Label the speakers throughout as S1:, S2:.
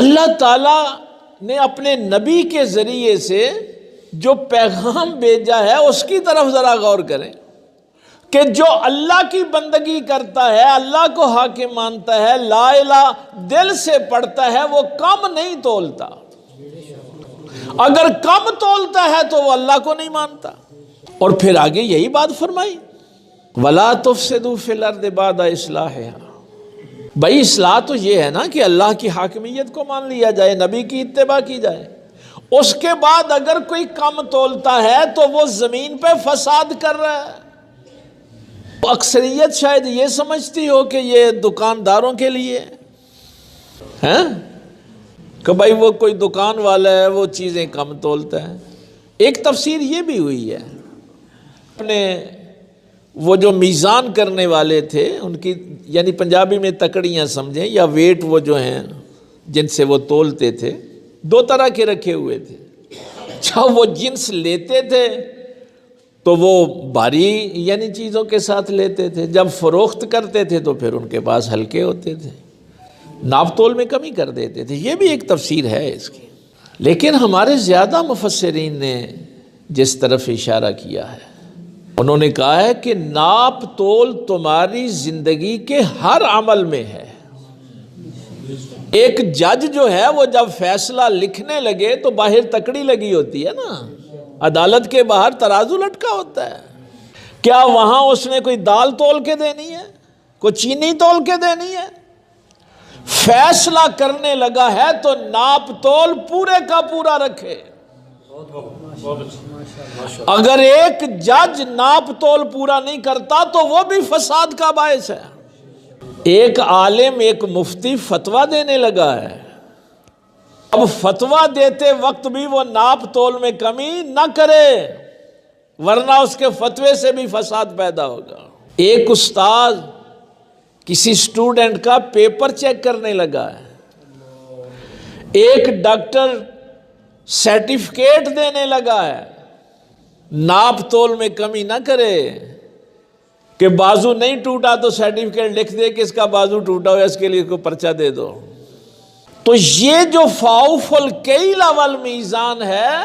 S1: اللہ تعالیٰ نے اپنے نبی کے ذریعے سے جو پیغام بھیجا ہے اس کی طرف ذرا غور کریں کہ جو اللہ کی بندگی کرتا ہے، اللہ کو حاکم مانتا ہے، لا الہ دل سے پڑھتا ہے، وہ کم نہیں تولتا۔ اگر کم تولتا ہے تو وہ اللہ کو نہیں مانتا۔ اور پھر آگے یہی بات فرمائی، وَلَا تُفْسِدُوا فِي الْأَرْضِ بَعْدَ إِصْلَاحِهَا۔ بھائی اصلاح تو یہ ہے نا کہ اللہ کی حاکمیت کو مان لیا جائے، نبی کی اتباع کی جائے۔ اس کے بعد اگر کوئی کم تولتا ہے تو وہ زمین پہ فساد کر رہا ہے۔ اکثریت شاید یہ سمجھتی ہو کہ یہ دکانداروں کے لیے ہے کہ بھائی وہ کوئی دکان والا ہے، وہ چیزیں کم تولتا ہے۔ ایک تفسیر یہ بھی ہوئی ہے، اپنے وہ جو میزان کرنے والے تھے ان کی، یعنی پنجابی میں تکڑیاں سمجھیں یا ویٹ، وہ جو ہیں جن سے وہ تولتے تھے، دو طرح کے رکھے ہوئے تھے۔ جب وہ جنس لیتے تھے تو وہ بھاری یعنی چیزوں کے ساتھ لیتے تھے، جب فروخت کرتے تھے تو پھر ان کے پاس ہلکے ہوتے تھے، ناپ تول میں کمی کر دیتے تھے۔ یہ بھی ایک تفسیر ہے اس کی، لیکن ہمارے زیادہ مفسرین نے جس طرف اشارہ کیا ہے، انہوں نے کہا ہے کہ ناپ تول تمہاری زندگی کے ہر عمل میں ہے۔ ایک جج جو ہے وہ جب فیصلہ لکھنے لگے تو باہر تکڑی لگی ہوتی ہے نا، عدالت کے باہر ترازو لٹکا ہوتا ہے۔ کیا وہاں اس نے کوئی دال تول کے دینی ہے، کوئی چینی تول کے دینی ہے؟ فیصلہ کرنے لگا ہے تو ناپ تول پورے کا پورا رکھے۔ اگر ایک جج ناپ تول پورا نہیں کرتا تو وہ بھی فساد کا باعث ہے۔ ایک عالم، ایک مفتی فتویٰ دینے لگا ہے، اب فتویٰ دیتے وقت بھی وہ ناپ تول میں کمی نہ کرے ورنہ اس کے فتوے سے بھی فساد پیدا ہوگا۔ ایک استاد کسی اسٹوڈنٹ کا پیپر چیک کرنے لگا ہے، ایک ڈاکٹر سرٹیفکیٹ دینے لگا ہے، ناپ تول میں کمی نہ کرے کہ بازو نہیں ٹوٹا تو سرٹیفکیٹ لکھ دے کہ اس کا بازو ٹوٹا ہوا، اس کے لیے کوئی پرچہ دے دو۔ تو یہ جو فاؤف الکیل والمیزان ہے،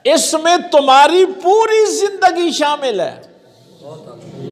S1: اس میں تمہاری پوری زندگی شامل ہے۔